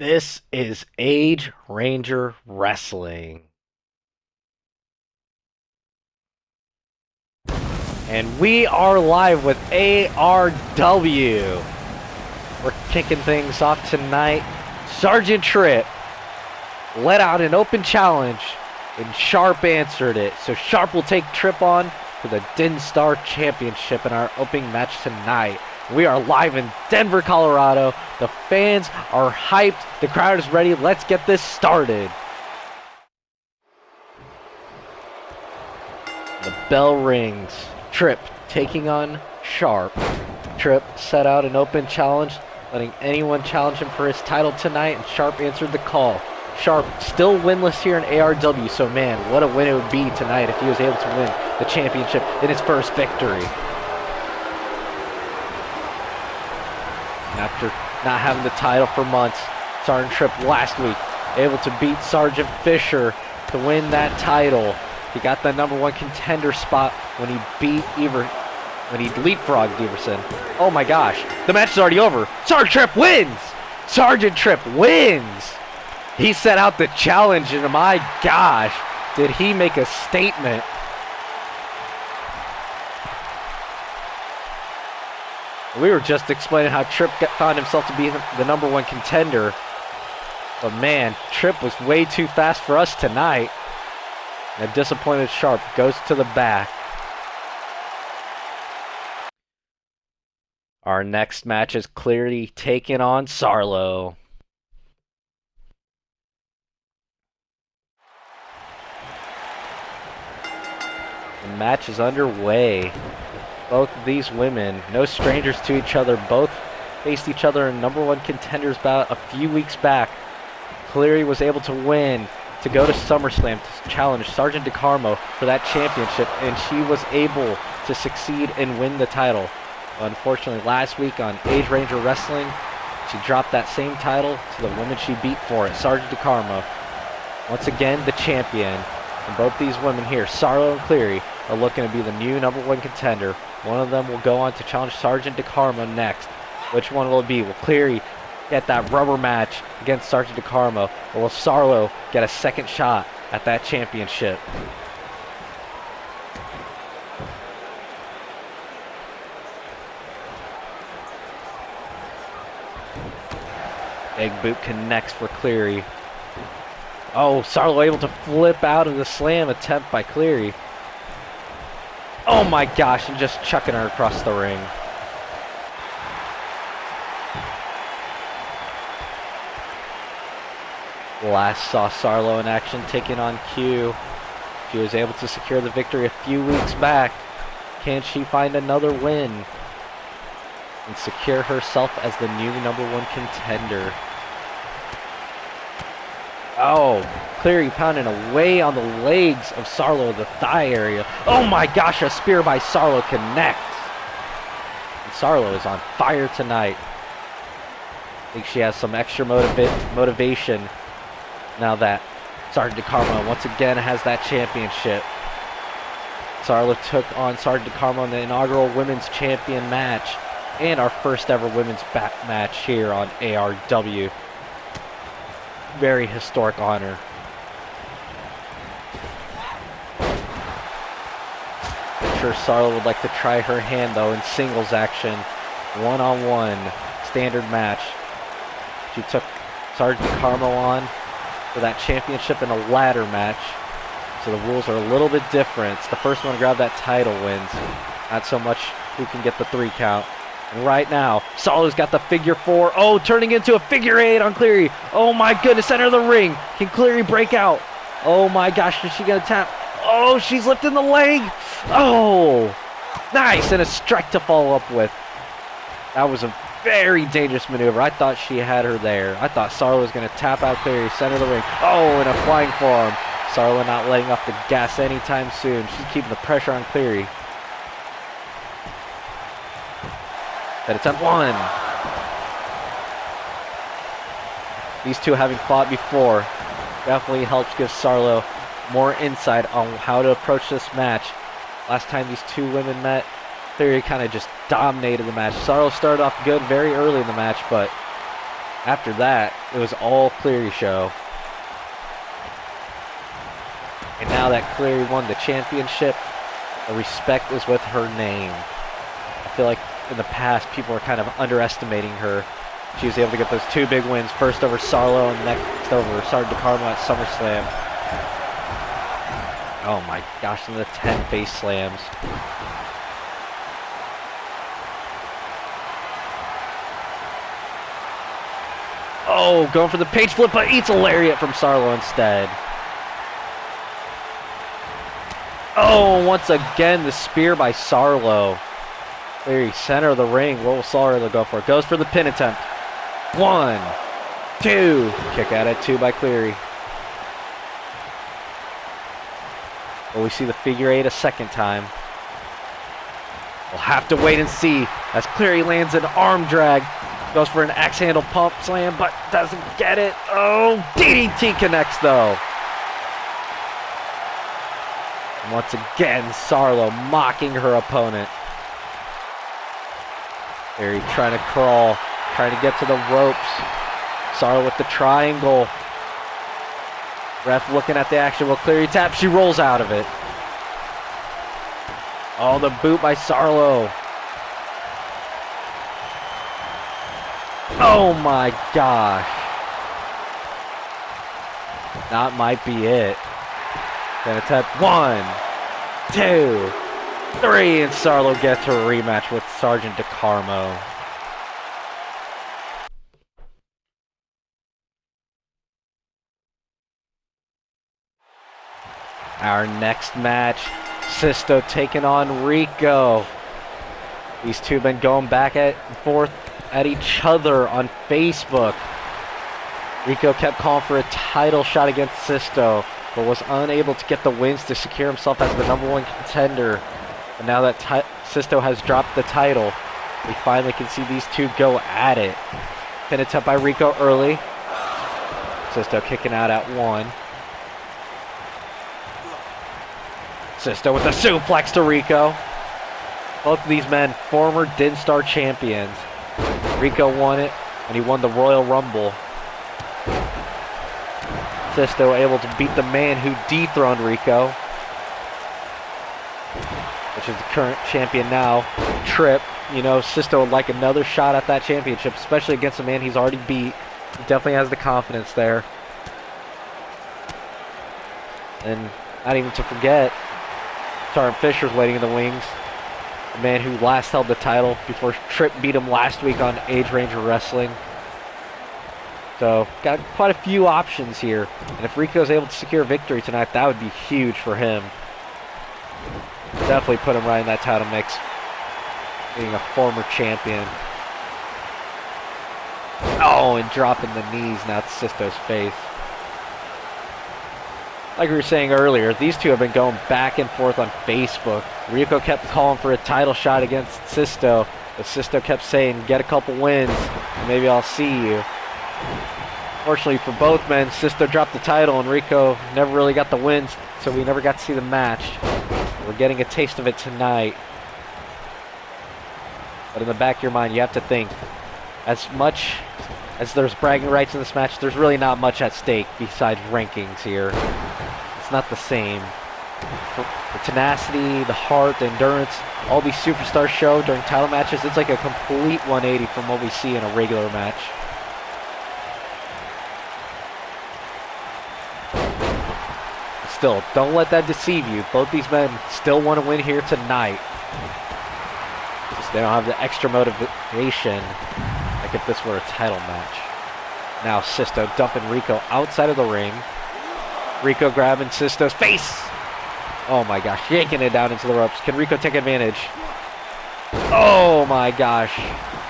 This is Age Ranger Wrestling. And we are live with ARW. We're kicking things off tonight. Sergeant Tripp let out an open challenge, and Sharp answered it. So Sharp will take Tripp on for the Din Star Championship in our opening match tonight. We are live in Denver, Colorado. The fans are hyped. The crowd is ready. Let's get this started. The bell rings. Tripp taking on Sharp. Tripp set out an open challenge, letting anyone challenge him for his title tonight, and Sharp answered the call. Sharp still winless here in ARW, so man, what a win it would be tonight if he was able to win the championship in his first victory. After not having the title for months, Sergeant Tripp last week able to beat Sergeant Fisher to win that title. He got the #1 contender spot when he leapfrogged Everson. Oh my gosh, the match is already over. Sergeant Tripp wins! Sergeant Tripp wins! He set out the challenge, and my gosh, did he make a statement. We were just explaining how Tripp found himself to be the #1 contender. But man, Tripp was way too fast for us tonight. And a disappointed Sharp goes to the back. Our next match is Cleary taking on Zarla. The match is underway. Both of these women, no strangers to each other, both faced each other in #1 contenders bout a few weeks back. Cleary was able to win to go to SummerSlam to challenge Sergeant DeCarmo for that championship, and she was able to succeed and win the title. Unfortunately, last week on Age Ranger Wrestling, she dropped that same title to the woman she beat for it, Sergeant DeCarmo. Once again, the champion. And both these women here, Zarla and Cleary, are looking to be the new #1 contender. One of them will go on to challenge Sergeant DeCarmo next. Which one will it be? Will Cleary get that rubber match against Sergeant DeCarmo, or will Zarla get a second shot at that championship? Egg boot connects for Cleary. Oh, Zarla able to flip out of the slam attempt by Cleary. Oh my gosh, and just chucking her across the ring. Last saw Zarla in action taking on Q. She was able to secure the victory a few weeks back. Can she find another win and secure herself as the new #1 contender? Oh, Cleary pounding away on the legs of Zarla, the thigh area. Oh my gosh, a spear by Zarla connects. And Zarla is on fire tonight. I think she has some extra motivation now that Sergeant DeCarmo once again has that championship. Zarla took on Sergeant DeCarmo in the inaugural Women's Champion match and our first ever Women's match here on ARW. Very historic honor. I'm sure Zarla would like to try her hand though in singles action, one-on-one standard match. She took Sergeant DeCarmo on for that championship in a ladder match, so the rules are a little bit different. It's the first one to grab that title wins, not so much who can get the 3 count. And right now, Zarla's got the figure 4. Oh, turning into a figure 8 on Cleary. Oh my goodness, center of the ring. Can Cleary break out? Oh my gosh, is she gonna tap? Oh, she's lifting the leg. Oh, nice, and a strike to follow up with. That was a very dangerous maneuver. I thought she had her there. I thought Zarla was gonna tap out Cleary, center of the ring. Oh, and a flying forearm. Zarla not letting off the gas anytime soon. She's keeping the pressure on Cleary. That attempt 1. These two having fought before definitely helps give Zarla more insight on how to approach this match. Last time these two women met, Cleary kind of just dominated the match. Zarla started off good very early in the match, but After that, it was all Cleary show. And now that Cleary won the championship, the respect is with her name. I feel like in the past, people were kind of underestimating her. She was able to get those 2 big wins, first over Zarla and next over Sergeant Carmo at SummerSlam. Oh my gosh, and the 10 face slams. Oh, going for the page flip, but eats a lariat from Zarla instead. Oh, once again, the spear by Zarla. Very center of the ring. What will Zarla go for? Goes for the pin attempt. 1, 2. Kick out at 2 by Cleary. Will we see the figure 8 a second time? We'll have to wait and see as Cleary lands an arm drag. Goes for an axe handle pump slam, but doesn't get it. Oh, DDT connects though. Once again, Zarla mocking her opponent. Cleary trying to crawl, trying to get to the ropes. Zarla with the triangle. Ref looking at the action. Will Cleary tap? She rolls out of it. Oh, the boot by Zarla. Oh my gosh. That might be it. Gonna attempt 1, 2, 3, and Zarla gets her rematch with Sergeant DeCarmo. Our next match, Sisto taking on Rico. These two have been going back and forth at each other on Facebook. Rico kept calling for a title shot against Sisto, but was unable to get the wins to secure himself as the #1 contender. And now that Sisto has dropped the title, we finally can see these two go at it. Pin attempt by Rico early. Sisto kicking out at 1. Sisto with a suplex to Rico. Both of these men, former Din Star champions. Rico won it, and he won the Royal Rumble. Sisto able to beat the man who dethroned Rico, which is the current champion now, Tripp. You know, Sisto would like another shot at that championship, especially against a man he's already beat. He definitely has the confidence there. And not even to forget, Taryn Fisher's waiting in the wings. The man who last held the title before Tripp beat him last week on Age Ranger Wrestling. So, got quite a few options here. And if Rico's able to secure victory tonight, that would be huge for him. Definitely put him right in that title mix, being a former champion. Oh, and dropping the knees now to Sisto's face. Like we were saying earlier, these two have been going back and forth on Facebook. Rico kept calling for a title shot against Sisto, but Sisto kept saying, get a couple wins, and maybe I'll see you. Fortunately for both men, Sisto dropped the title, and Rico never really got the wins, so we never got to see the match. We're getting a taste of it tonight. But in the back of your mind, you have to think, as much as there's bragging rights in this match, there's really not much at stake besides rankings here. It's not the same. The tenacity, the heart, the endurance, all these superstars show during title matches, it's like a complete 180 from what we see in a regular match. Still, don't let that deceive you. Both these men still want to win here tonight. Just they don't have the extra motivation like if this were a title match. Now Sisto dumping Rico outside of the ring. Rico grabbing Sisto's face. Oh my gosh, yanking it down into the ropes. Can Rico take advantage? Oh my gosh.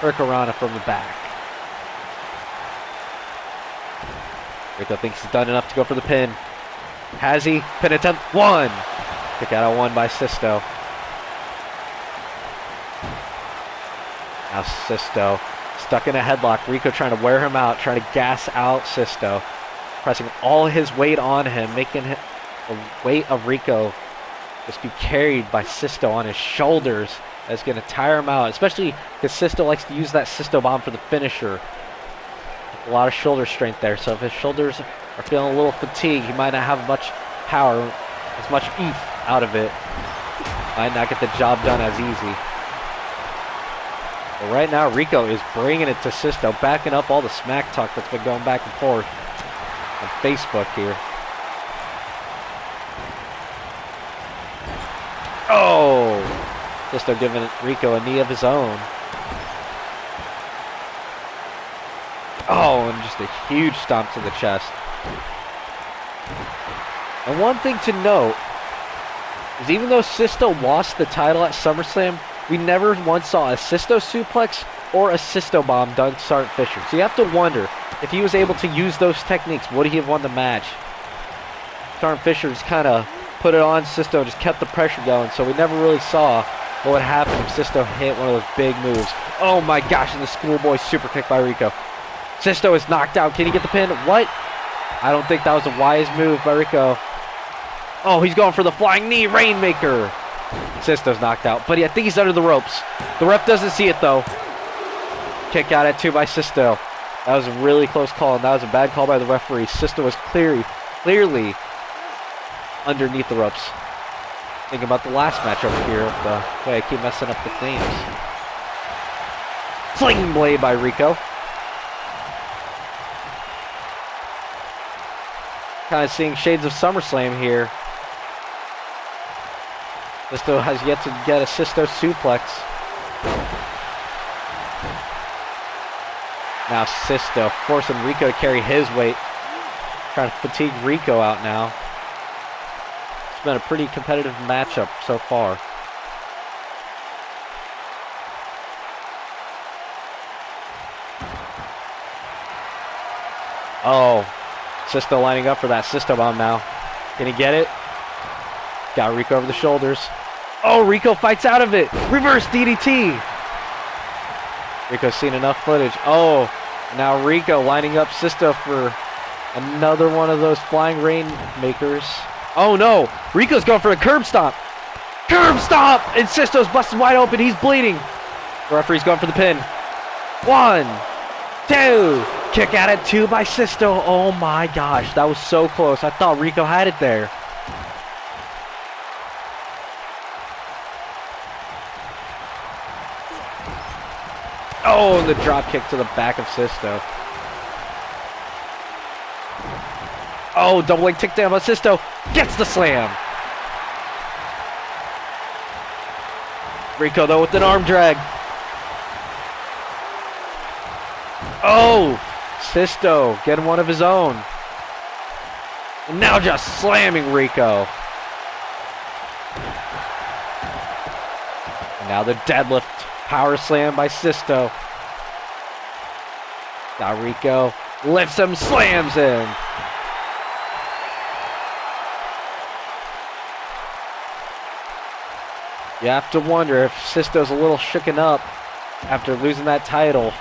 Hurricanrana from the back. Rico thinks he's done enough to go for the pin. Has he? Pin attempt 1. Kick out at 1 by Sisto. Now Sisto stuck in a headlock. Rico trying to wear him out, trying to gas out Sisto. Pressing all his weight on him, making him, the weight of Rico just be carried by Sisto on his shoulders. That's going to tire him out, especially because Sisto likes to use that Sisto bomb for the finisher. A lot of shoulder strength there. So if his shoulders are feeling a little fatigued, he might not have much power, as much oomph out of it. Might not get the job done as easy. But right now, Rico is bringing it to Sisto, backing up all the smack talk that's been going back and forth on Facebook here. Oh! Sisto giving Rico a knee of his own. Oh, and just a huge stomp to the chest. And one thing to note is even though Sisto lost the title at SummerSlam, we never once saw a Sisto suplex or a Sisto bomb done to Sergeant Fisher. So you have to wonder, if he was able to use those techniques, would he have won the match? Sergeant Fisher just kind of put it on Sisto, just kept the pressure going, so we never really saw what would happen if Sisto hit one of those big moves. Oh my gosh, and the schoolboy super kick by Rico. Sisto is knocked out. Can he get the pin? What? I don't think that was a wise move by Rico. Oh, he's going for the flying knee Rainmaker. Sisto's knocked out, but I think he's under the ropes. The ref doesn't see it though. Kick out at 2 by Sisto. That was a really close call, and that was a bad call by the referee. Sisto was clearly underneath the ropes. Think about the last match over here. The way I keep messing up the names. Sling blade by Rico. Kind of seeing shades of SummerSlam here. Sisto has yet to get a Sisto suplex. Now Sisto forcing Rico to carry his weight. Trying to fatigue Rico out now. It's been a pretty competitive matchup so far. Oh. Sisto lining up for that Sisto bomb now. Can he get it? Got Rico over the shoulders. Oh, Rico fights out of it. Reverse DDT. Rico's seen enough footage. Oh, now Rico lining up Sisto for another one of those flying rainmakers. Oh no, Rico's going for a curb stomp. Curb stomp! And Sisto's busted wide open. He's bleeding. The referee's going for the pin. 1, 2. Kick out at 2 by Sisto. Oh my gosh, that was so close. I thought Rico had it there. Oh, and the drop kick to the back of Sisto. Oh, double leg takedown by Sisto. Gets the slam. Rico though with an arm drag. Oh, Sisto getting one of his own. And now just slamming Rico. And now the deadlift power slam by Sisto. Now Rico lifts him, slams him. You have to wonder if Sisto's a little shooken up after losing that title.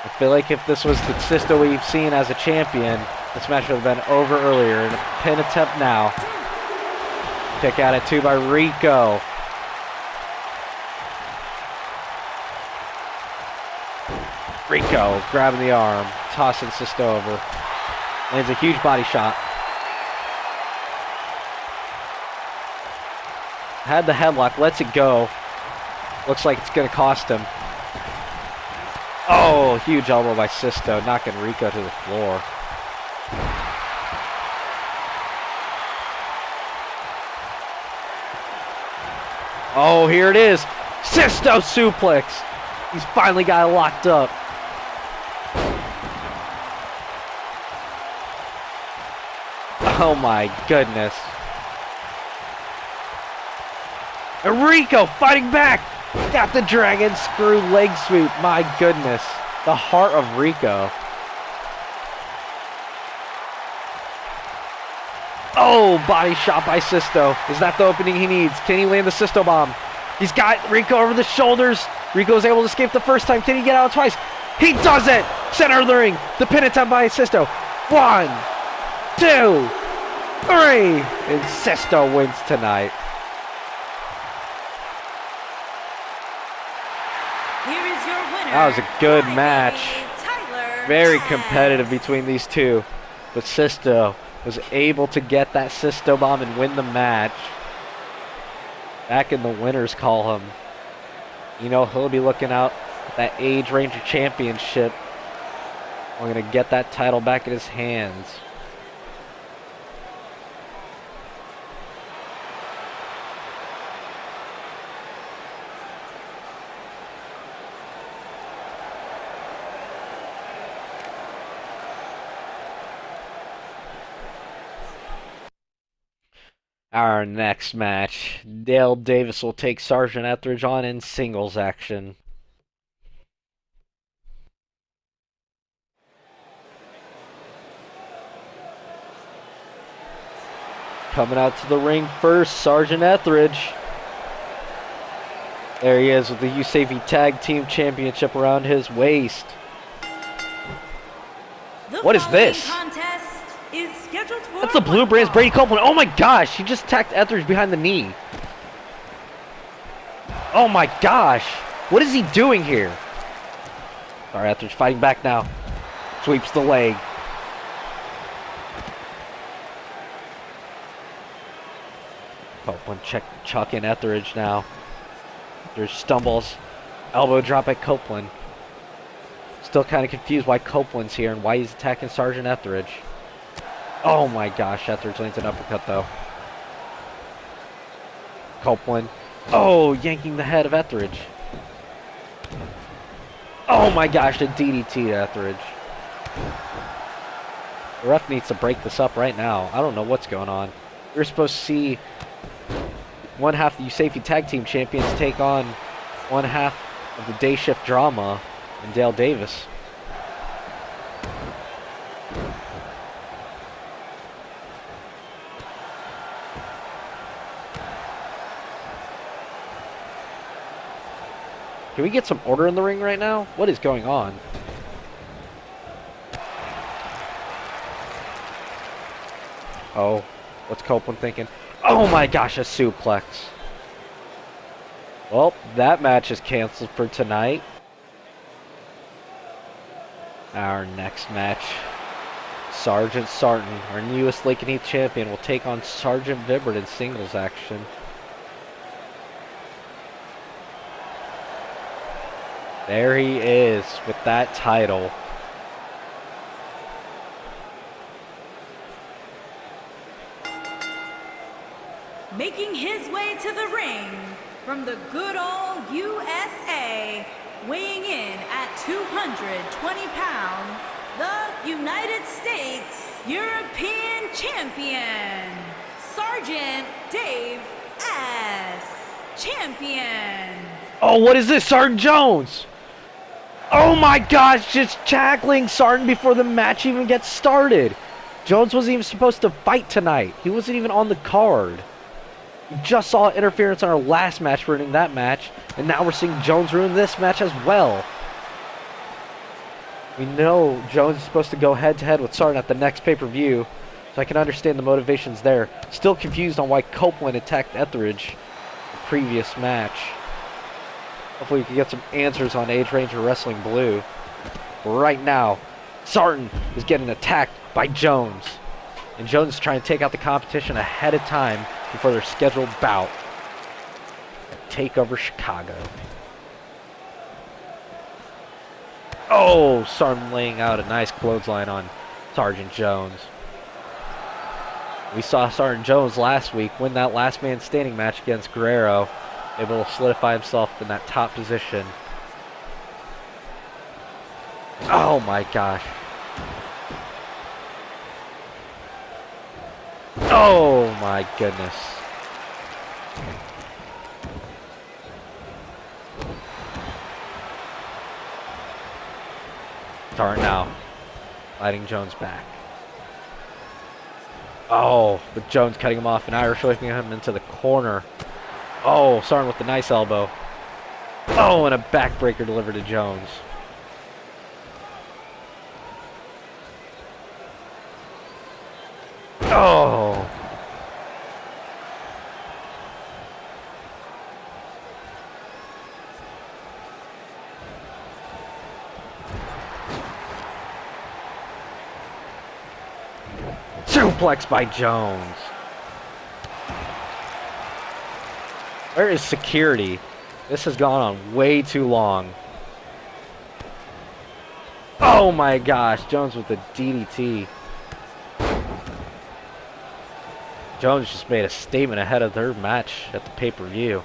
I feel like if this was the Sisto we've seen as a champion, this match would have been over earlier. And a pin attempt now. Kick out at 2 by Rico. Rico grabbing the arm, tossing Sisto over. Lands a huge body shot. Had the headlock, lets it go. Looks like it's going to cost him. Oh, huge elbow by Sisto, knocking Rico to the floor. Oh, here it is. Sisto suplex. He's finally got it locked up. Oh my goodness. And Rico fighting back. Got the dragon screw leg sweep. My goodness. The heart of Rico. Oh, body shot by Sisto. Is that the opening he needs? Can he land the Sisto bomb? He's got Rico over the shoulders. Rico's able to escape the first time. Can he get out twice? He does it! Center of the ring. The pin attempt by Sisto. 1, 2, 3. And Sisto wins tonight. Here is your winner. That was a good match. Very competitive between these two. But Sisto was able to get that Sisto bomb and win the match. Back in the winner's column. You know, he'll be looking out at that Age Ranger Championship. We're going to get that title back in his hands. Our next match, Dale Davis will take Sergeant Etheridge on in singles action. Coming out to the ring first, Sergeant Etheridge. There he is with the USAV Tag Team Championship around his waist. What is this? That's the Blue Brand's Brady Copeland. Oh my gosh, he just attacked Etheridge behind the knee. Oh my gosh, what is he doing here? Sorry, Etheridge fighting back now. Sweeps the leg. Copeland chucking Etheridge now. There's stumbles. Elbow drop at Copeland. Still kind of confused why Copeland's here and why he's attacking Sergeant Etheridge. Oh my gosh, Etheridge lands an uppercut though. Copeland. Oh, yanking the head of Etheridge. Oh my gosh, a DDT to Etheridge. The ref needs to break this up right now. I don't know what's going on. You're supposed to see one half of the USAFE Tag Team Champions take on one half of the Day Shift Drama and Dale Davis. Can we get some order in the ring right now? What is going on? Oh, what's Copeland thinking? Oh my gosh, a suplex. Well, that match is canceled for tonight. Our next match, Sergeant Sarton, our newest Lake and Heath champion, will take on Sergeant Vibbert in singles action. There he is with that title. Making his way to the ring from the good old USA, weighing in at 220 pounds, the United States European Champion, Sergeant Dave S. Champion. Oh, what is this? Sergeant Jones! Oh my gosh, just tackling Sergeant before the match even gets started. Jones wasn't even supposed to fight tonight. He wasn't even on the card. We just saw interference on our last match ruining that match, and now we're seeing Jones ruin this match as well. We know Jones is supposed to go head-to-head with Sergeant at the next pay-per-view, so I can understand the motivations there. Still confused on why Copeland attacked Etheridge the previous match. Hopefully we can get some answers on Age Ranger Wrestling Blue. But right now, Sarton is getting attacked by Jones. And Jones is trying to take out the competition ahead of time before their scheduled bout at TakeOver Chicago. Oh, Sarton laying out a nice clothesline on Sergeant Jones. We saw Sergeant Jones last week win that last man standing match against Guerrero, able to solidify himself in that top position. Oh my gosh. Oh my goodness. Start now. Lighting Jones back. Oh, but Jones cutting him off and Irish whipping him into the corner. Oh, Sarton with the nice elbow. Oh, and a backbreaker delivered to Jones. Oh. Suplex by Jones. Where is security? This has gone on way too long. Oh my gosh, Jones with the DDT. Jones just made a statement ahead of their match at the pay-per-view.